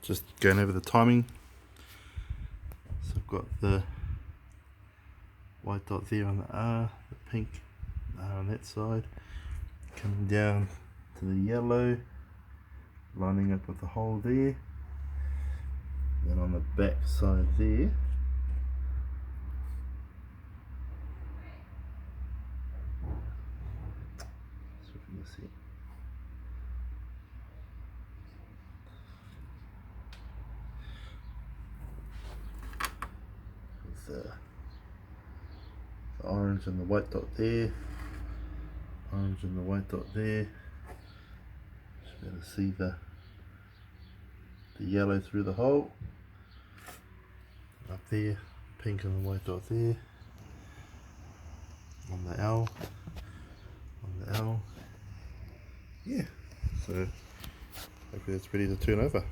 just going over the timing. So I've got the white dot there on the R, the pink R on that side, coming down to the yellow, lining up with the hole there. Then on the back side there, so if you can see, with the orange and the white dot there, orange and the white dot there. Just be able to see the yellow through the hole. Up there, pink and the white dot there. On the L. Yeah, so hopefully it's ready to turn over.